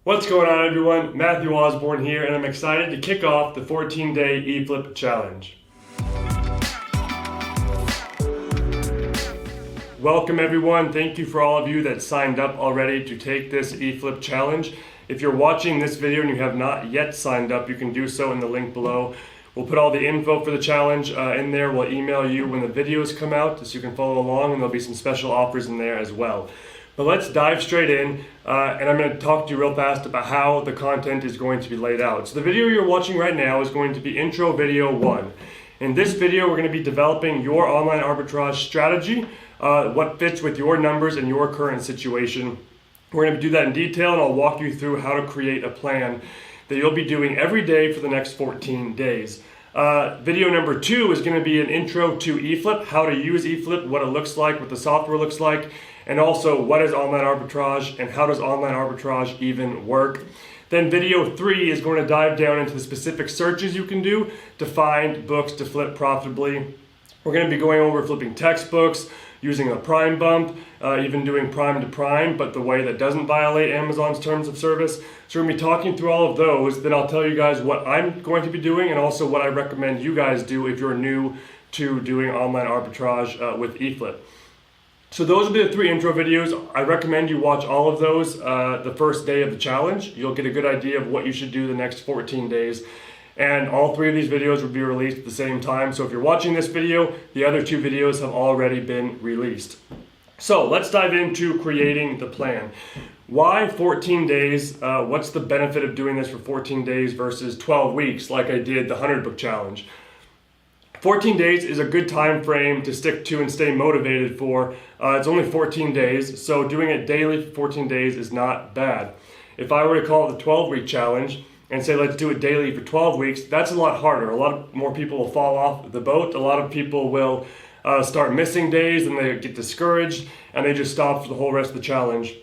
What's going on, everyone? Matthew Osborn here, and I'm excited to kick off the 14-day eFLIP challenge. Welcome, everyone. Thank you for all of you that signed up already to take this eFLIP challenge. If you're watching this video and you have not yet signed up, you can do so in the link below. We'll put all the info for the challenge in there. We'll email you when the videos come out so you can follow along, and there'll be some special offers in there as well. But let's dive straight in, and I'm going to talk to you real fast about how the content is going to be laid out. So the video you're watching right now is going to be intro video 1. In this video, we're going to be developing your online arbitrage strategy, what fits with your numbers and your current situation. We're going to do that in detail, and I'll walk you through how to create a plan that you'll be doing every day for the next 14 days. Video number 2 is going to be an intro to eFLIP, how to use eFLIP, what it looks like, what the software looks like, and also what is online arbitrage and how does online arbitrage even work. Then video 3 is going to dive down into the specific searches you can do to find books to flip profitably. We're going to be going over flipping textbooks, using a prime bump, even doing prime to prime, but the way that doesn't violate Amazon's terms of service. So we're going to be talking through all of those. Then I'll tell you guys what I'm going to be doing and also what I recommend you guys do if you're new to doing online arbitrage with eFLIP. So those will be the 3 intro videos. I recommend you watch all of those the first day of the challenge. You'll get a good idea of what you should do the next 14 days. And all 3 of these videos will be released at the same time. So if you're watching this video, the other 2 videos have already been released. So let's dive into creating the plan. Why 14 days? What's the benefit of doing this for 14 days versus 12 weeks like I did the 100 book challenge? 14 days is a good time frame to stick to and stay motivated for. It's only 14 days, so doing it daily for 14 days is not bad. If I were to call it the 12-week challenge and say let's do it daily for 12 weeks, that's a lot harder. A lot more people will fall off the boat. A lot of people will start missing days and they get discouraged and they just stop for the whole rest of the challenge.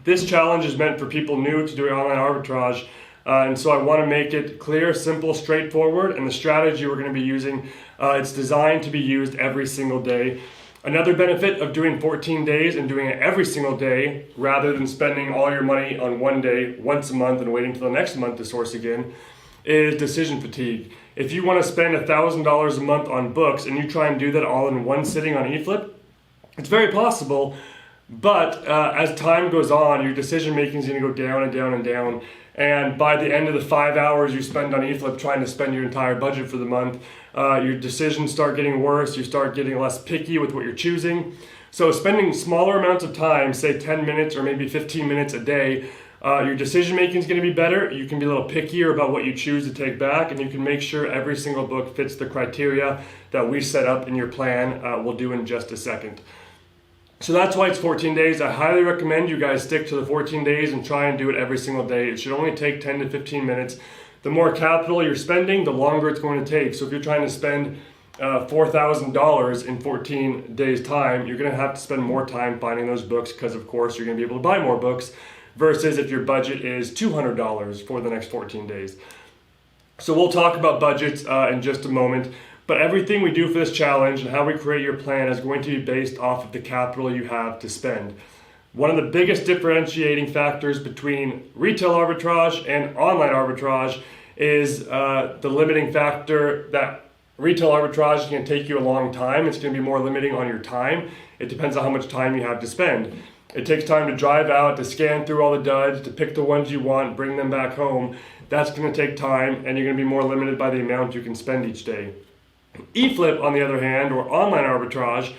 This challenge is meant for people new to doing online arbitrage. And so I want to make it clear, simple, straightforward, and the strategy we're going to be using, it's designed to be used every single day. Another benefit of doing 14 days and doing it every single day, rather than spending all your money on one day, once a month, and waiting till the next month to source again, is decision fatigue. If you want to spend $1,000 a month on books and you try and do that all in one sitting on eFLIP, it's very possible, but as time goes on, your decision making is going to go down and down and down. And by the end of the 5 hours you spend on eFLIP trying to spend your entire budget for the month, your decisions start getting worse, you start getting less picky with what you're choosing. So spending smaller amounts of time, say 10 minutes or maybe 15 minutes a day, your decision making is going to be better. You can be a little pickier about what you choose to take back, and you can make sure every single book fits the criteria that we set up in your plan. We'll do in just a second. So that's why it's 14 days. I highly recommend you guys stick to the 14 days and try and do it every single day. It should only take 10 to 15 minutes. The more capital you're spending, the longer it's going to take. So if you're trying to spend $4,000 in 14 days time, you're going to have to spend more time finding those books because of course you're going to be able to buy more books versus if your budget is $200 for the next 14 days. So we'll talk about budgets in just a moment. But everything we do for this challenge and how we create your plan is going to be based off of the capital you have to spend. One of the biggest differentiating factors between retail arbitrage and online arbitrage is the limiting factor that retail arbitrage is going to take you a long time. It's going to be more limiting on your time. It depends on how much time you have to spend. It takes time to drive out, to scan through all the duds, to pick the ones you want, bring them back home. That's going to take time, and you're going to be more limited by the amount you can spend each day. eFLIP, on the other hand, or online arbitrage,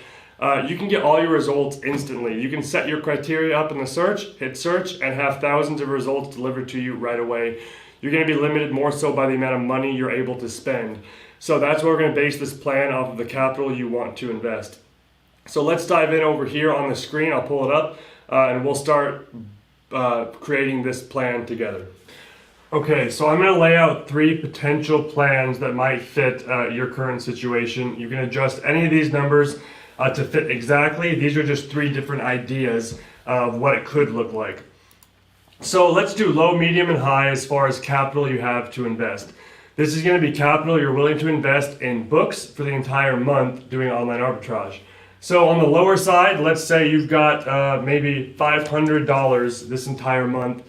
you can get all your results instantly. You can set your criteria up in the search, hit search, and have thousands of results delivered to you right away. You're going to be limited more so by the amount of money you're able to spend. So that's why we're going to base this plan off of the capital you want to invest. So let's dive in over here on the screen. I'll pull it up, and we'll start creating this plan together. Okay, so I'm going to lay out 3 potential plans that might fit your current situation. You can adjust any of these numbers to fit exactly. These are just 3 different ideas of what it could look like. So let's do low, medium, and high as far as capital you have to invest. This is going to be capital you're willing to invest in books for the entire month doing online arbitrage. So on the lower side, let's say you've got maybe $500 this entire month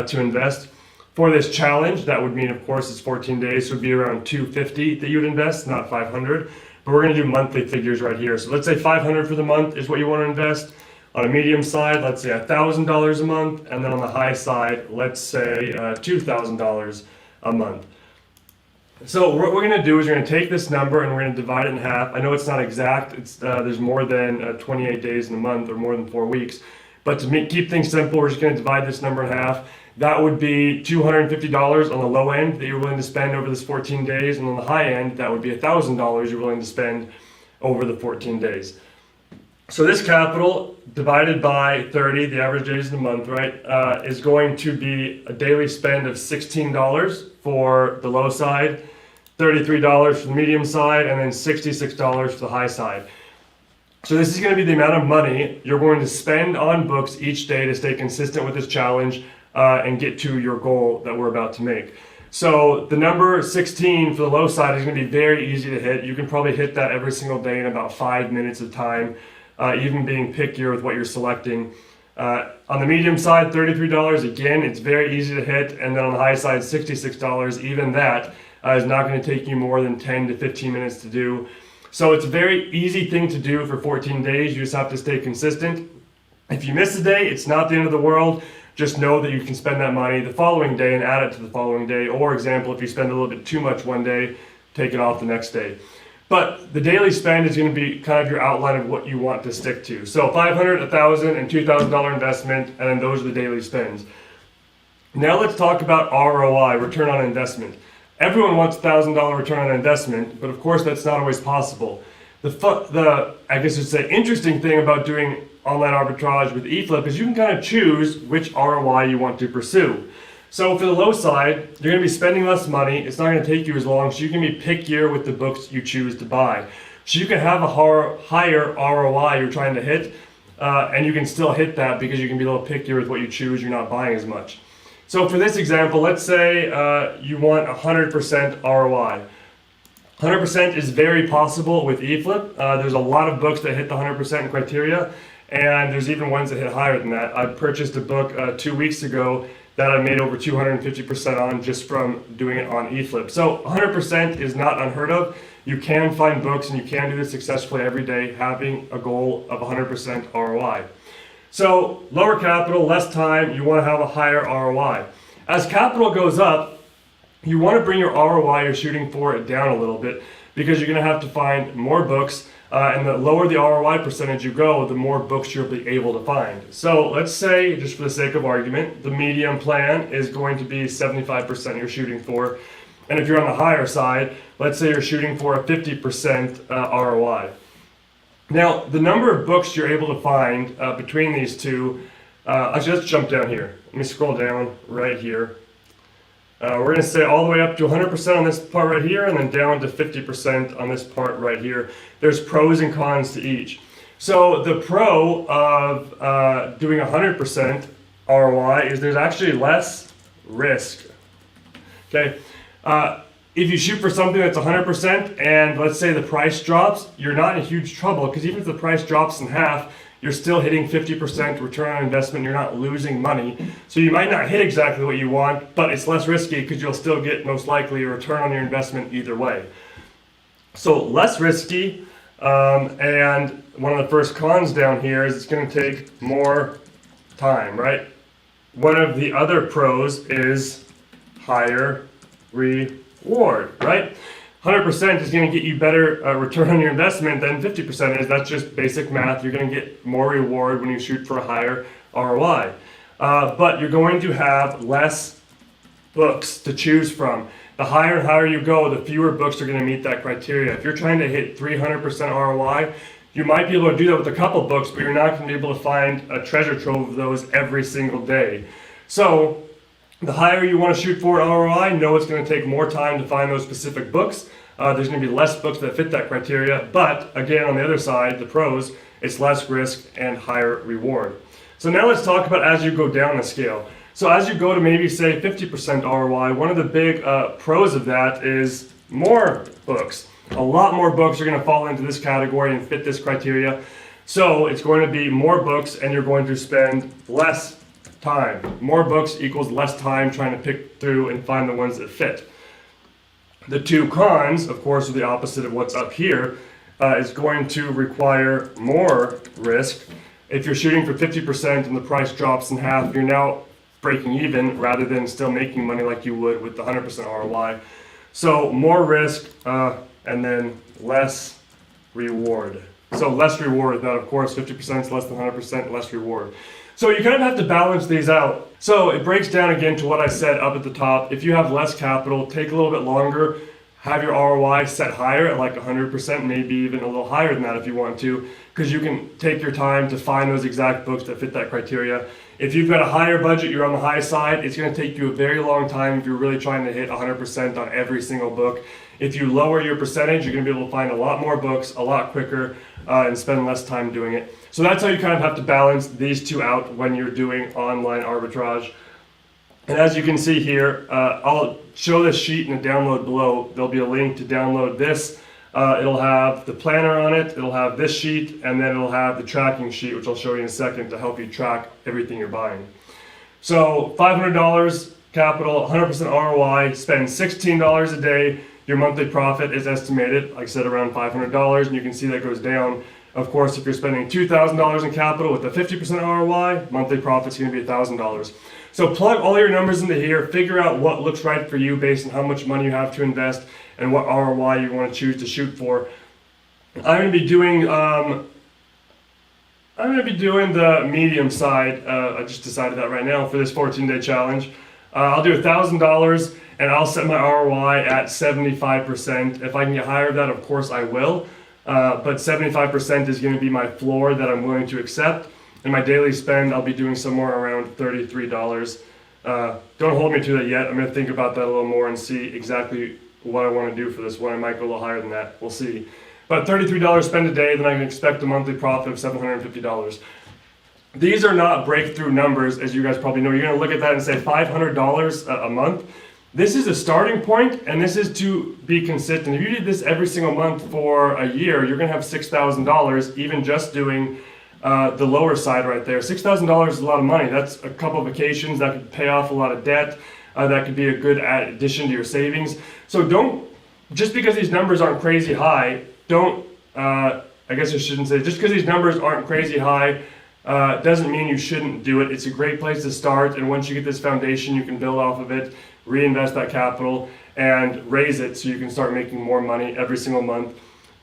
to invest. For this challenge, that would mean, of course, it's 14 days, so it would be around $250 that you would invest, not $500. But we're going to do monthly figures right here. So let's say $500 for the month is what you want to invest. On a medium side, let's say $1,000 a month, and then on the high side, let's say $2,000 a month. So what we're going to do is we're going to take this number and we're going to divide it in half. I know it's not exact. There's more than 28 days in a month or more than 4 weeks. But to keep things simple, we're just going to divide this number in half. That would be $250 on the low end that you're willing to spend over this 14 days. And on the high end, that would be $1,000 you're willing to spend over the 14 days. So this capital divided by 30, the average days in the month, right, is going to be a daily spend of $16 for the low side, $33 for the medium side, and then $66 for the high side. So this is going to be the amount of money you're going to spend on books each day to stay consistent with this challenge and get to your goal that we're about to make. So the number 16 for the low side is going to be very easy to hit. You can probably hit that every single day in about 5 minutes of time, even being pickier with what you're selecting. On the medium side, $33, again, it's very easy to hit. And then on the high side, $66, even that is not going to take you more than 10 to 15 minutes to do. So it's a very easy thing to do for 14 days. You just have to stay consistent. If you miss a day, it's not the end of the world. Just know that you can spend that money the following day and add it to the following day. Or example, if you spend a little bit too much one day, take it off the next day. But the daily spend is going to be kind of your outline of what you want to stick to. So $500, $1,000, and $2,000 investment, and then those are the daily spends. Now let's talk about ROI, return on investment. Everyone wants $1,000 return on investment, but of course that's not always possible. I guess it's an interesting thing about doing online arbitrage with eFLIP is you can kind of choose which ROI you want to pursue. So for the low side, you're going to be spending less money. It's not going to take you as long, so you can be pickier with the books you choose to buy. So you can have a higher ROI you're trying to hit, and you can still hit that because you can be a little pickier with what you choose. You're not buying as much. So for this example, let's say you want 100% ROI. 100% is very possible with eFLIP. There's a lot of books that hit the 100% criteria, and there's even ones that hit higher than that. I purchased a book 2 weeks ago that I made over 250% on just from doing it on eFLIP. So 100% is not unheard of. You can find books and you can do this successfully every day, having a goal of 100% ROI. So lower capital, less time, you want to have a higher ROI. As capital goes up, you want to bring your ROI you're shooting for it down a little bit because you're going to have to find more books. And the lower the ROI percentage you go, the more books you'll be able to find. So let's say, just for the sake of argument, the medium plan is going to be 75% you're shooting for. And if you're on the higher side, let's say you're shooting for a 50% ROI. Now, the number of books you're able to find between these two, actually let's jump down here. Let me scroll down right here. We're going to say all the way up to 100% on this part right here and then down to 50% on this part right here. There's pros and cons to each. So the pro of doing 100% ROI is there's actually less risk. Okay, if you shoot for something that's 100% and let's say the price drops, you're not in huge trouble because even if the price drops in half, you're still hitting 50% return on investment. You're not losing money. So you might not hit exactly what you want, but it's less risky because you'll still get most likely a return on your investment either way. So less risky. And one of the first cons down here is it's going to take more time, right? One of the other pros is higher reward, right? 100% is going to get you better return on your investment than 50% is. That's just basic math. You're going to get more reward when you shoot for a higher ROI. But you're going to have less books to choose from. The higher and higher you go, the fewer books are going to meet that criteria. If you're trying to hit 300% ROI, you might be able to do that with a couple books, but you're not going to be able to find a treasure trove of those every single day. So the higher you want to shoot for ROI, know it's going to take more time to find those specific books. There's going to be less books that fit that criteria. But again, on the other side, the pros, it's less risk and higher reward. So now let's talk about as you go down the scale. So as you go to maybe say 50% ROI, one of the big pros of that is more books. A lot more books are going to fall into this category and fit this criteria. So it's going to be more books and you're going to spend less time. More books equals less time trying to pick through and find the ones that fit. The two cons, of course, are the opposite of what's up here, is going to require more risk. If you're shooting for 50% and the price drops in half, you're now breaking even rather than still making money like you would with the 100% ROI. So more risk and then less reward. So less reward, that of course 50% is less than 100%, less reward. So you kind of have to balance these out. So it breaks down again to what I said up at the top. If you have less capital, take a little bit longer, have your ROI set higher at like 100%, maybe even a little higher than that if you want to, because you can take your time to find those exact books that fit that criteria. If you've got a higher budget, you're on the high side, it's going to take you a very long time if you're really trying to hit 100% on every single book. If you lower your percentage, you're going to be able to find a lot more books a lot quicker and spend less time doing it. So that's how you kind of have to balance these two out when you're doing online arbitrage. And as you can see here, I'll show this sheet in the download below. There'll be a link to download this. It'll have the planner on it, it'll have this sheet, and then it'll have the tracking sheet, which I'll show you in a second to help you track everything you're buying. So $500 capital, 100% ROI, spend $16 a day. Your monthly profit is estimated, like I said, around $500, and you can see that goes down. Of course, if you're spending $2,000 in capital with a 50% ROI, monthly profit's going to be $1,000. So plug all your numbers into here, figure out what looks right for you based on how much money you have to invest and what ROI you want to choose to shoot for. I'm going to be doing the medium side. I just decided that right now for this 14-day challenge. I'll do $1,000 and I'll set my ROI at 75%. If I can get higher than that, of course I will. But 75% is going to be my floor that I'm willing to accept. And my daily spend, I'll be doing somewhere around $33. Don't hold me to that yet. I'm going to think about that a little more and see exactly what I want to do for this one. I might go a little higher than that. We'll see. But $33 spend a day, then I can expect a monthly profit of $750. These are not breakthrough numbers, as you guys probably know. You're going to look at that and say $500 a month. This is a starting point, and this is to be consistent. If you did this every single month for a year, you're going to have $6,000, even just doing the lower side right there. $6,000 is a lot of money. That's a couple of vacations. That could pay off a lot of debt. That could be a good addition to your savings. So don't, just because these numbers aren't crazy high, I guess I shouldn't say, just because these numbers aren't crazy high, doesn't mean you shouldn't do it. It's a great place to start, and once you get this foundation, you can build off of it, reinvest that capital, and raise it so you can start making more money every single month.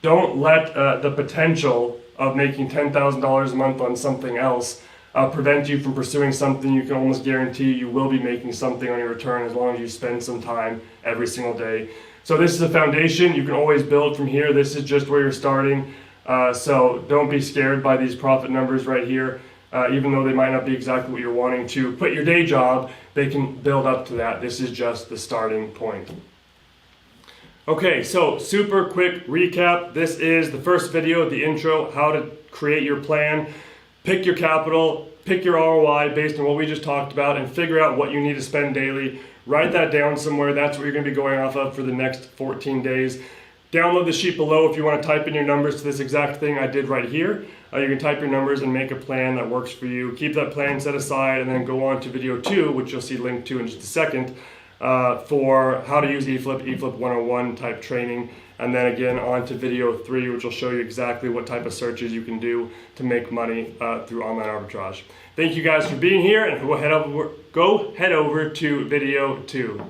Don't let the potential of making $10,000 a month on something else prevent you from pursuing something you can almost guarantee you will be making something on your return as long as you spend some time every single day. So this is a foundation. You can always build from here. This is just where you're starting. So don't be scared by these profit numbers right here. Even though they might not be exactly what you're wanting to quit your day job, they can build up to that. This is just the starting point. Okay, so super quick recap. This is the first video, the intro, how to create your plan, pick your capital, pick your ROI based on what we just talked about, and figure out what you need to spend daily. Write that down somewhere. That's what you're going to be going off of for the next 14 days. Download the sheet below if you want to type in your numbers to this exact thing I did right here. You can type your numbers and make a plan that works for you. Keep that plan set aside and then go on to video 2, which you'll see linked to in just a second, for how to use eFLIP, eFLIP 101 type training. And then again on to video 3, which will show you exactly what type of searches you can do to make money through online arbitrage. Thank you guys for being here, and go head over to video 2.